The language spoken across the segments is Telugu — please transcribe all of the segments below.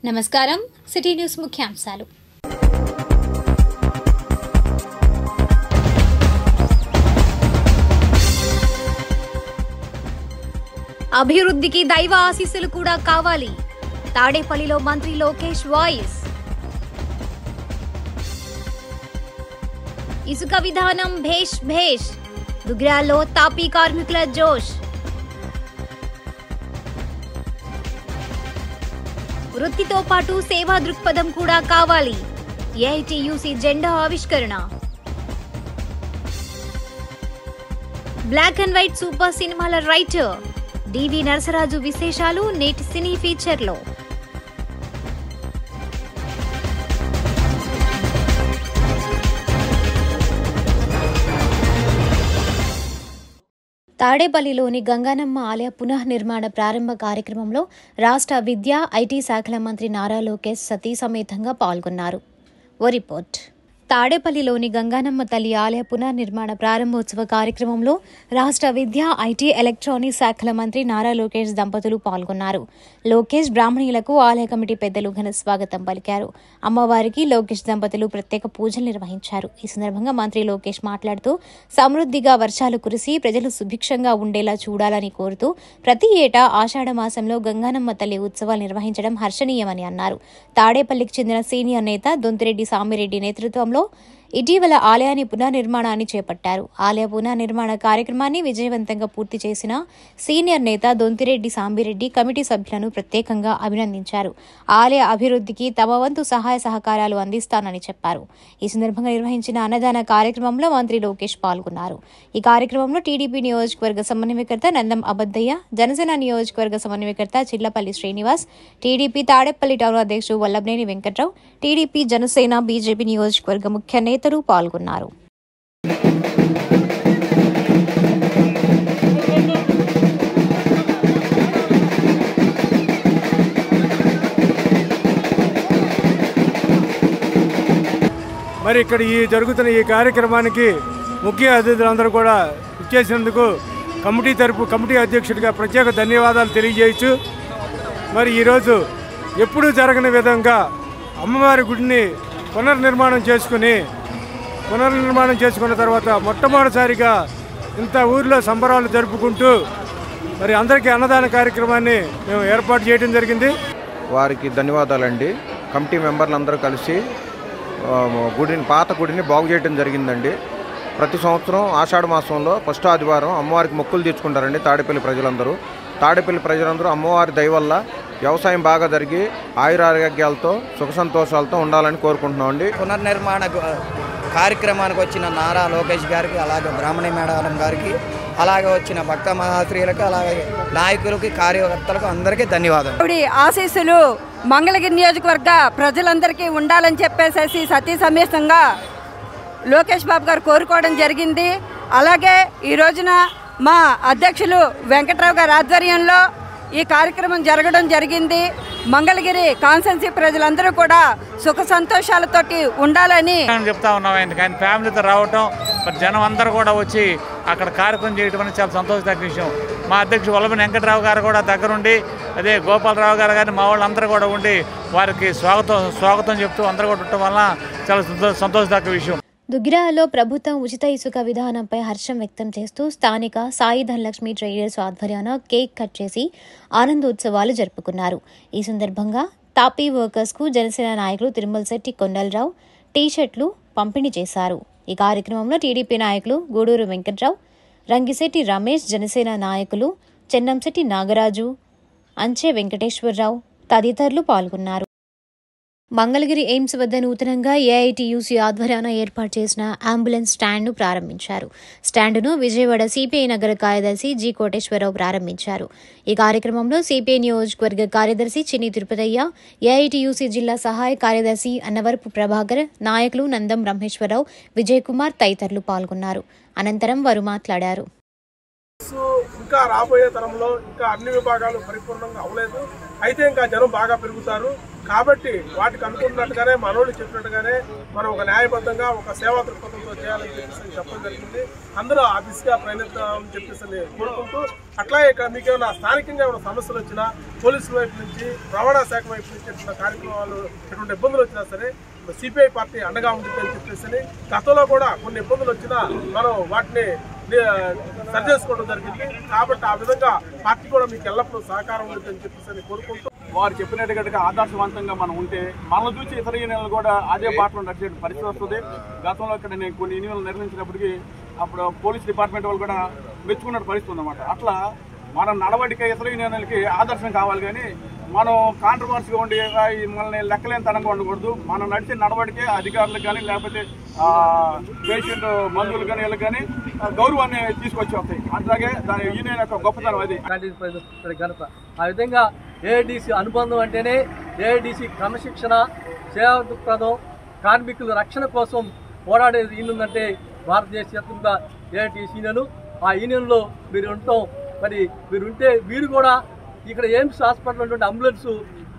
నమస్కారం సిటీ న్యూస్ ముఖ్యాంశాలు. అభివృద్ధికి దైవ ఆశీస్సులు కూడా కావాలి. తాడేపల్లిలో మంత్రి లోకేష్ వాయిస్. ఇసుక విధానం భేష్ భేష్. దుగ్రాల్లో తాపీ కార్మికుల జోష్. వృత్తితో పాటు సేవా దృక్పథం కూడా కావాలి. ఏఐటీయూసీ జెండా ఆవిష్కరణ. బ్లాక్ అండ్ వైట్ సూపర్ సినిమాల రైటర్ డివి నరసరాజు విశేషాలు నేటి సినీ ఫీచర్లో. తాడేపల్లిలోని గంగానమ్మ ఆలయ పునఃనిర్మాణ ప్రారంభ కార్యక్రమంలో రాష్ట్ర విద్యా, ఐటీ శాఖల మంత్రి నారా లోకేష్ సతీ సమేతంగా పాల్గొన్నారు. ఓ రిపోర్ట్. తాడేపల్లిలోని గంగానమ్మ తల్లి ఆలయ పునర్నిర్మాణ ప్రారంభోత్సవ కార్యక్రమంలో రాష్ట్ర విద్యా, ఐటీ, ఎలక్ట్రానిక్స్ శాఖల మంత్రి నారా లోకేష్ దంపతులు పాల్గొన్నారు. లోకేష్ బ్రాహ్మణులకు ఆలయ కమిటీ పెద్దలు ఘన స్వాగతం పలికారు. అమ్మవారికి లోకేష్ దంపతులు ప్రత్యేక పూజలు నిర్వహించారు. ఈ సందర్భంగా మంత్రి లోకేష్ మాట్లాడుతూ సమృద్ధిగా వర్షాలు కురిసి ప్రజలు సుభిక్షంగా ఉండేలా చూడాలని కోరుతూ ప్రతి ఏటా ఆషాఢ మాసంలో గంగానమ్మ తల్లి ఉత్సవాలు నిర్వహించడం హర్షణీయమని అన్నారు. తాడేపల్లికి చెందిన సీనియర్ నేత దొంతిరెడ్డి సామిరెడ్డి నేతృత్వంలో ఇటీవల ఆలయాన్ని పునర్నిర్మాణాన్ని చేపట్టారు. ఆలయ పునర్నిర్మాణ కార్యక్రమాన్ని విజయవంతంగా పూర్తి చేసిన సీనియర్ నేత దొంతిరెడ్డి సాంబిరెడ్డి కమిటీ సభ్యులను ప్రత్యేకంగా అభినందించారు. ఆలయ అభివృద్ధికి తమ వంతు సహాయ సహకారాలు అందిస్తానని చెప్పారు. ఈ సందర్భంగా నిర్వహించిన అన్నదాన కార్యక్రమంలో మంత్రి లోకేష్ పాల్గొన్నారు. ఈ కార్యక్రమంలో టీడీపీ నియోజకవర్గ సమన్వయకర్త నందం అబద్దయ్య, జనసేన నియోజకవర్గ సమన్వయకర్త చిల్లపల్లి శ్రీనివాస్, టీడీపీ తాడేపల్లి టౌన్ అధ్యక్షుడు వల్లభనేని వెంకట్రావు, టీడీపీ, జనసేన, బీజేపీ నియోజకవర్గ ముఖ్య నేతలు పాల్గొన్నారు. మరి ఇక్కడ జరుగుతున్న ఈ కార్యక్రమానికి ముఖ్య అతిథులందరూ కూడా ఇచ్చేసినందుకు కమిటీ అధ్యక్షుడిగా ప్రత్యేక ధన్యవాదాలు తెలియజేయచ్చు. మరి ఈరోజు ఎప్పుడూ జరగని విధంగా అమ్మవారి గుడిని పునర్నిర్మాణం చేసుకున్న తర్వాత మొట్టమొదటిసారిగా ఇంత ఊరిలో సంబరాలు జరుపుకుంటూ మరి అందరికీ అన్నదాన కార్యక్రమాన్ని మేము ఏర్పాటు చేయడం జరిగింది. వారికి ధన్యవాదాలండి. కమిటీ మెంబర్లందరూ కలిసి పాత గుడిని బాగు చేయడం జరిగిందండి. ప్రతి సంవత్సరం ఆషాఢ మాసంలో ఫస్ట్ ఆదివారం అమ్మవారికి మొక్కులు తీర్చుకుంటారండి తాడేపల్లి ప్రజలందరూ అమ్మవారి దయ వల్ల వ్యవసాయం బాగా జరిగి ఆయురారోగ్యాలతో సుఖ సంతోషాలతో ఉండాలని కోరుకుంటున్నామండి. పునర్నిర్మాణ కార్యక్రమానికి వచ్చిన నారా లోకేష్ గారికి, అలాగే బ్రాహ్మణి మేడం గారికి, అలాగే వచ్చిన భక్త మహాశ్రీలకు, అలాగే నాయకులకి, కార్యకర్తలకు అందరికీ ధన్యవాదాలు. ఆశీస్సులు మంగళగిరి నియోజకవర్గ ప్రజలందరికీ ఉండాలని చెప్పేసి సతీ సమేతంగా లోకేష్ బాబు గారు కోరుకోవడం జరిగింది. అలాగే ఈ రోజున మా అధ్యక్షులు వెంకట్రావు గారి ఆధ్వర్యంలో ఈ కార్యక్రమం జరగడం జరిగింది. మంగళగిరి కాన్స్టిట్యున్సీ ప్రజలందరూ కూడా సుఖ సంతోషాలతోటి ఉండాలని చెప్తా ఉన్నాం. ఎందుకని ఫ్యామిలీతో రావటం, మరి జనం అందరూ కూడా వచ్చి అక్కడ కార్యక్రమం చేయడం అనేది చాలా సంతోషదగ్గ విషయం. మా అధ్యక్షుడు వల్లభనేని వెంకట్రావు గారు కూడా దగ్గరుండి, అదే గోపాలరావు గారు కానీ మా వాళ్ళందరూ కూడా ఉండి వారికి స్వాగతం చెప్తూ అందరూ కూడా ఉండటం వల్ల చాలా సంతోషదగ్గ విషయం. దుగ్గిరాలలో ప్రభుత్వం ఉచిత ఇసుక విధానంపై హర్షం వ్యక్తం చేస్తూ స్థానిక సాయి ధనలక్ష్మి ట్రేడర్స్ ఆధ్వర్యాన కేక్ కట్ చేసి ఆనందోత్సవాలు జరుపుకున్నారు. ఈ సందర్భంగా తాపీ వర్కర్స్కు జనసేన నాయకులు తిరుమలశెట్టి కొండలరావు టీ-షర్ట్లు పంపిణీ చేశారు. ఈ కార్యక్రమంలో టీడీపీ నాయకులు గూడూరు వెంకట్రావు, రంగిశెట్టి రమేష్, జనసేన నాయకులు చెన్నంశెట్టి నాగరాజు, అంచే వెంకటేశ్వరరావు తదితరులు పాల్గొన్నారు. మంగళగిరి ఎయిమ్స్ వద్ద నూతనంగా ఏఐటీయూసీ ఆధ్వర్యాన ఏర్పాటు చేసిన అంబులెన్స్ స్టాండ్ను ప్రారంభించారు. స్టాండును విజయవాడ సిపిఐ నగర కార్యదర్శి జి కోటేశ్వరరావు ప్రారంభించారు. ఈ కార్యక్రమంలో సిపిఐ నియోజకవర్గ కార్యదర్శి చిన్ని తిరుపతయ్య, ఏఐటీయూసీ జిల్లా సహాయ కార్యదర్శి అన్నవరపు ప్రభాకర్, నాయకులు నందం బ్రహ్మేశ్వరరావు, విజయ్ కుమార్ తదితరులు పాల్గొన్నారు. అనంతరం వారు మాట్లాడారు. ఇంకా రాబోయే తరంలో ఇంకా అన్ని విభాగాలు పరిపూర్ణంగా అవ్వలేదు. అయితే ఇంకా జనం బాగా పెరుగుతారు కాబట్టి వాటికి అనుకున్నట్టుగానే మనోళ్ళు చెప్పినట్టుగానే మనం ఒక న్యాయబద్ధంగా ఒక సేవా దృక్పథంతో చేయాలని చెప్పేసి చెప్పడం జరిగింది. అందరూ ఆ దిశగా ప్రయత్నిద్దామని చెప్పేసి కోరుకుంటూ, అట్లాగే ఇక్కడ మీకు ఏమైనా స్థానికంగా ఏమైనా సమస్యలు వచ్చినా పోలీసుల వైపు నుంచి, రవాణా శాఖ వైపు నుంచి వచ్చిన కార్యక్రమాలు ఎటువంటి ఇబ్బందులు వచ్చినా సరే సిపిఐ పార్టీ అండగా ఉంటుందని చెప్పేసి గతంలో కూడా కొన్ని ఇబ్బందులు వచ్చినా మనం వాటిని సరి చేసుకోవడం జరిగింది. కాబట్టి ఆ విధంగా పార్టీ కూడా మీకు ఎల్లప్పుడూ సహకారం ఉంటుందని చెప్పేసి కోరుకుంటూ, వారు చెప్పినట్టుగా ఆదర్శవంతంగా మనం ఉంటే మనల్ని చూసి ఇతర యూనియన్లు కూడా అదే బాటలో నడిచే పరిస్థితి వస్తుంది. గతంలో ఇక్కడ నేను కొన్ని యూనియన్లు నిర్వహించినప్పటికీ అప్పుడు పోలీస్ డిపార్ట్మెంట్ వాళ్ళు కూడా మెచ్చుకున్న పరిస్థితి ఉందన్నమాట. అట్లా మన నడవడిక ఇతర యూనియన్లకి ఆదర్శం కావాలి, కానీ మనం కాంట్రవర్సీగా ఉండి మనల్ని లెక్కలేని తనంగా ఉండకూడదు. మనం నడిచే నడవడికే అధికారులకు కానీ లేకపోతే పేషెంట్ బంధువులు కానీ వీళ్ళకి కానీ గౌరవాన్ని తీసుకొచ్చి వస్తాయి. అట్లాగే దాని యూనియన్ యొక్క గొప్పతనం అది ఘనత. ఆ విధంగా ఏఐటీసీ అనుబంధం అంటేనే ఏఐటీసీ క్రమశిక్షణ, సేవా దృక్పథం, కార్మికుల రక్షణ కోసం పోరాడేది యూనియన్ భారతదేశ వ్యాప్తంగా ఏఐటీసీ యూనియన్. ఆ యూనియన్లో మీరు ఉండటం, మరి మీరు ఉంటే మీరు కూడా ఇక్కడ ఎయిమ్స్ హాస్పిటల్ ఉన్నటువంటి అంబులెన్స్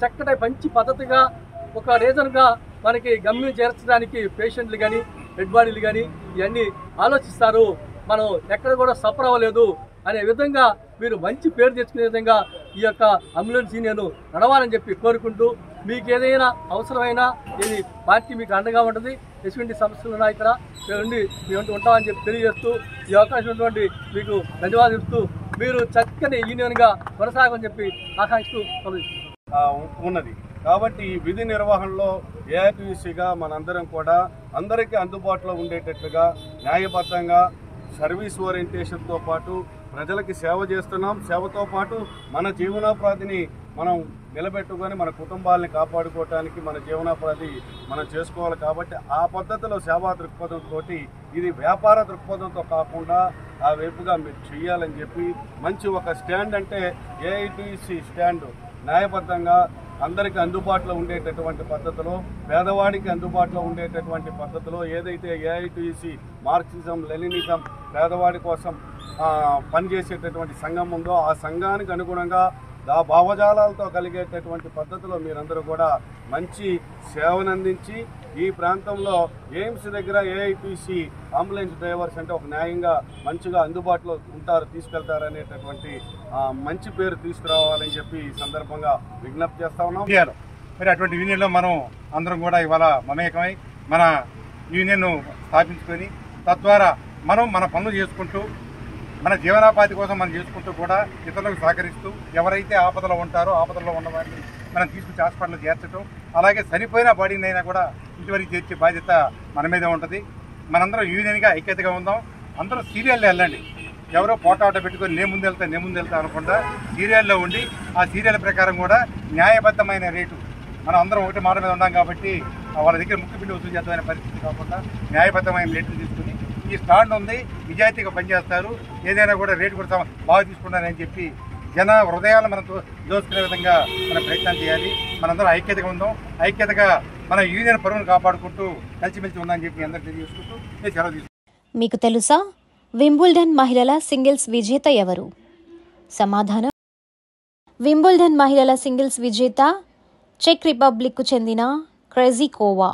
చక్కటి మంచి పద్ధతిగా ఒక రీజన్గా మనకి గమ్యం చేర్చడానికి పేషెంట్లు కానీ డెడ్ బాడీలు కానీ ఇవన్నీ ఆలోచిస్తారు. మనం ఎక్కడ కూడా సఫర్ అవ్వలేదు అనే విధంగా మీరు మంచి పేరు తెచ్చుకునే విధంగా ఈ యొక్క అంబులెన్స్ యూనియన్ నడవాలని చెప్పి కోరుకుంటూ, మీకు ఏదైనా అవసరమైనా ఇది పార్టీ మీకు అండగా ఉంటుంది. ఎటువంటి సమస్యలు ఉన్నాయి ఇక్కడ మేము ఉంటామని చెప్పి తెలియజేస్తూ, ఈ అవకాశం ఉన్నటువంటి మీకు ధన్యవాదాలు ఇస్తూ మీరు చక్కని యూనియన్గా కొనసాగని చెప్పి ఆకాంక్షలు ఉన్నది. కాబట్టి విధి నిర్వహణలో ఏఐటీసీగా మనందరం కూడా అందరికీ అందుబాటులో ఉండేటట్లుగా న్యాయబద్ధంగా సర్వీస్ ఓరియంటేషన్తో పాటు ప్రజలకి సేవ చేస్తున్నాం. సేవతో పాటు మన జీవనోపాధిని మనం నిలబెట్టుకొని మన కుటుంబాలని కాపాడుకోవటానికి మన జీవనోపాధి మనం చేసుకోవాలి. కాబట్టి ఆ పద్ధతిలో సేవా దృక్పథంతో, ఇది వ్యాపార దృక్పథంతో కాకుండా ఆ వైపుగా మీరు చేయాలని చెప్పి మంచి ఒక స్టాండ్ అంటే ఏఐటీసీ స్టాండ్ న్యాయబద్ధంగా అందరికీ అందుబాటులో ఉండేటటువంటి పద్ధతిలో, పేదవాడికి అందుబాటులో ఉండేటటువంటి పద్ధతిలో ఏదైతే ఏఐటీసీ మార్క్సిజం లెనినిజం పేదవాడి కోసం పనిచేసేటటువంటి సంఘం ఉందో ఆ సంఘానికి అనుగుణంగా ఆ భావజాలాలతో కలిగేటటువంటి పద్ధతిలో మీరందరూ కూడా మంచి సేవనందించి ఈ ప్రాంతంలో ఎయిమ్స్ దగ్గర ఏఐటీసీ అంబులెన్స్ డ్రైవర్స్ అంటే ఒక న్యాయంగా మంచిగా అందుబాటులో ఉంటారు, తీసుకెళ్తారు అనేటటువంటి మంచి పేరు తీసుకురావాలని చెప్పి ఈ సందర్భంగా విజ్ఞప్తి చేస్తా ఉన్నాం. మరి అటువంటి యూనియన్లో మనం అందరం కూడా ఇవాళ మమేకమై మన యూనియన్ను స్థాపించుకొని తద్వారా మనం మన పనులు చేసుకుంటూ మన జీవనోపాధి కోసం మనం చేసుకుంటూ కూడా ఇతరులకు సహకరిస్తూ ఎవరైతే ఆపదలో ఉంటారో ఆపదలో ఉన్న వారిని మనం తీసుకొచ్చి హాస్పిటల్లో చేర్చడం, అలాగే చనిపోయిన బాడీని అయినా కూడా ఇంటివరకు చేర్చే బాధ్యత మన మీదే ఉంటుంది. మనందరం యూనియన్గా ఐక్యతగా ఉందాం. అందరూ సీరియల్లో వెళ్ళండి. ఎవరో పోటాట పెట్టుకొని నేను ముందు వెళ్తా అనుకుంటా సీరియల్లో ఉండి ఆ సీరియల్ ప్రకారం కూడా న్యాయబద్ధమైన రేటు మనం అందరం ఒకటి మాట మీద ఉన్నాం కాబట్టి వాళ్ళ దగ్గర ముక్కు పిండి వసూలు చేద్దామనే పరిస్థితి కాకుండా న్యాయబద్ధమైన రేట్లు తీసుకుని ఈ స్టాండ్ ఉంది, నిజాయితీగా పనిచేస్తారు, ఏదైనా కూడా రేటు కూడా బాగా తీసుకుంటారని చెప్పి జన హృదయాలను మనం దోచుకునే విధంగా మనం ప్రయత్నం చేయాలి. మనందరం ఐక్యతగా ఉందాం. ఐక్యతగా మన యూనియన్ పరువును కాపాడుకుంటూ కలిసిమెలిసి ఉందని చెప్పి అందరూ తెలియజేసుకుంటూ నేను సెలవు తీసుకుంటాను. మీకు తెలుసా వింబుల్డన్ మహిళల సింగిల్స్ విజేత ఎవరు? సమాధానం, వింబుల్డన్ మహిళల సింగిల్స్ విజేత చెక్ రిపబ్లిక్కు చెందిన క్రెజికోవా.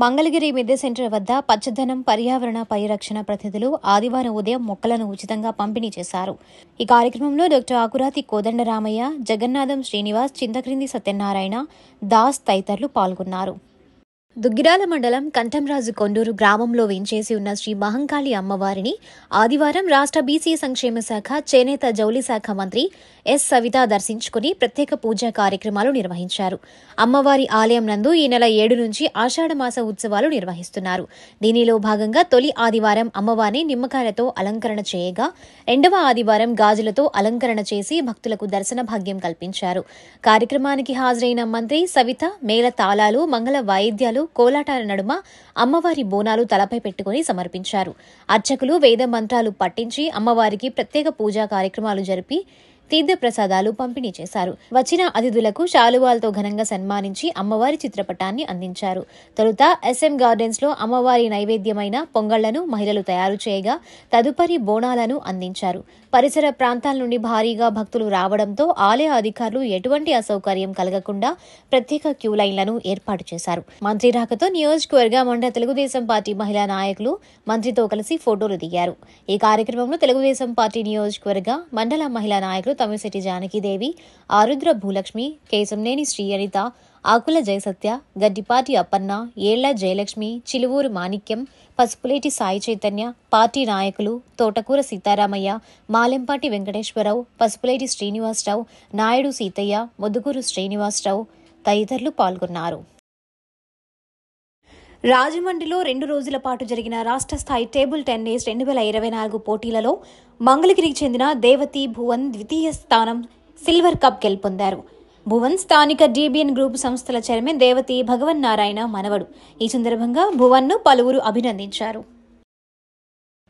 మంగళగిరి మిద్దె సెంటర్ వద్ద పచ్చదనం పర్యావరణ పరిరక్షణ ప్రతినిధులు ఆదివారం ఉదయం మొక్కలను ఉచితంగా పంపిణీ చేశారు. ఈ కార్యక్రమంలో డాక్టర్ ఆకురాతి కోదండరామయ్య, జగన్నాథం శ్రీనివాస్, చింతక్రింది సత్యనారాయణ, దాస్ తదితరులు పాల్గొన్నారు. దుగ్గిరాల మండలం కంఠంరాజు కొండూరు గ్రామంలో వేంచేసి ఉన్న శ్రీ మహంకాళి అమ్మవారిని ఆదివారం రాష్ట్ర బీసీ సంక్షేమ శాఖ, చేనేత జౌళి శాఖ మంత్రి ఎస్ సవిత దర్శించుకుని ప్రత్యేక పూజా కార్యక్రమాలు నిర్వహించారు. అమ్మవారి ఆలయం నందు ఈ నెల 7 నుంచి ఆషాఢమాస ఉత్సవాలు నిర్వహిస్తున్నారు. దీనిలో భాగంగా తొలి ఆదివారం అమ్మవారిని నిమ్మకాయలతో అలంకరణ చేయగా, రెండవ ఆదివారం గాజులతో అలంకరణ చేసి భక్తులకు దర్శన భాగ్యం కల్పించారు. కార్యక్రమానికి హాజరైన మంత్రి సవిత మేళ తాళాలు, మంగళ వాయిద్యాలు, కోలాటాల నడుమ అమ్మవారి బోనాలు తలపై పెట్టుకుని సమర్పించారు. అర్చకులు వేద మంత్రాలు పట్టించి అమ్మవారికి ప్రత్యేక పూజా కార్యక్రమాలు జరిపి తీర్థప్రసాదాలు పంపిణీ చేశారు. వచ్చిన అతిథులకు శాలువాలతో ఘనంగా సన్మానించి అమ్మవారి చిత్రపటాన్ని అందించారు. తొలుత SM గార్డెన్స్ లో అమ్మవారి నైవేద్యమైన పొంగళ్లను మహిళలు తయారు చేయగా తదుపరి బోనాలను అందించారు. పరిసర ప్రాంతాల నుండి భారీగా భక్తులు రావడంతో ఆలయ అధికారులు ఎటువంటి అసౌకర్యం కలగకుండా ప్రత్యేక క్యూ లైన్లను ఏర్పాటు చేశారు. మంత్రి రాకతో నియోజకవర్గ మండల తెలుగుదేశం పార్టీ మహిళా నాయకులు మంత్రితో కలిసి ఫోటోలు దిగారు. ఈ కార్యక్రమంలో తెలుగుదేశం పార్టీ నియోజకవర్గ మండల మహిళా నాయకులు తమిశెట్టి జానకీదేవి, ఆరుద్ర భూలక్ష్మి, కేశంనేని శ్రీ అనిత, ఆకుల జయసత్య, గడ్డిపాటి అప్పన్న, ఏళ్ల జయలక్ష్మి, చిలువూరు మాణిక్యం, పసుపులేటి సాయి చైతన్య, పార్టీ నాయకులు తోటకూర సీతారామయ్య, మాలెంపాటి వెంకటేశ్వరరావు, పసుపులేటి శ్రీనివాసరావు, నాయుడు సీతయ్య, ముద్దుగూరు శ్రీనివాసరావు తదితరులు పాల్గొన్నారు. రాజమండ్రిలో 2 రోజుల పాటు జరిగిన రాష్ట్ర స్థాయి టేబుల్ టెన్నిస్ 2024 పోటీలలో మంగళగిరికి చెందిన దేవతి భువన్ ద్వితీయ స్థానం సిల్వర్ కప్ గెలుపొందారు. భువన్ స్థానిక DBN గ్రూప్ సంస్థల చైర్మన్ దేవతి భగవన్ నారాయణ మనవడు. ఈ సందర్భంగా భువన్ను పలువురు అభినందించారు.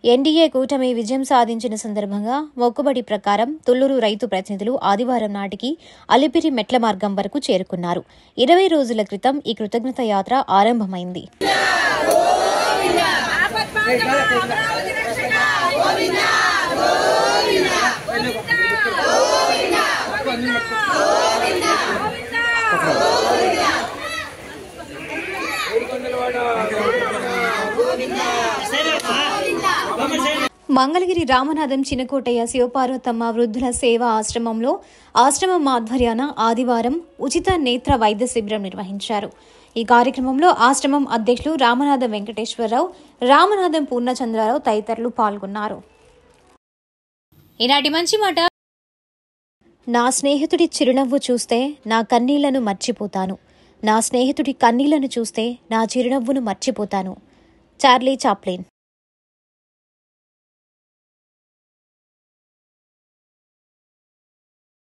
NDA కూటమి విజయం సాధించిన సందర్భంగా మొక్కుబడి ప్రకారం తుళ్లూరు రైతు ప్రతినిధులు ఆదివారం నాటికి అలిపిరి మెట్ల మార్గం వరకు చేరుకున్నారు. 20 రోజుల క్రితం ఈ కృతజ్ఞత యాత్ర ఆరంభమైంది. మంగళగిరి రామనాథం చినకోటయ్య శివపార్వతమ్మ వృద్ధుల సేవా ఆశ్రమంలో ఆశ్రమం ఆధ్వర్యాన ఆదివారం ఉచిత నేత్ర వైద్య శిబిరం నిర్వహించారు. ఈ కార్యక్రమంలో ఆశ్రమం అధ్యక్షులు రామనాథం వెంకటేశ్వరరావు, రామనాథం పూర్ణచంద్రరావు తదితరులు పాల్గొన్నారు. ఈనాటి మంచి మాట. నా స్నేహితుడి చిరునవ్వు చూస్తే నా కన్నీళ్లను మర్చిపోతాను. నా స్నేహితుడి కన్నీళ్లను చూస్తే నా చిరునవ్వును మర్చిపోతాను. Charlie Chaplin.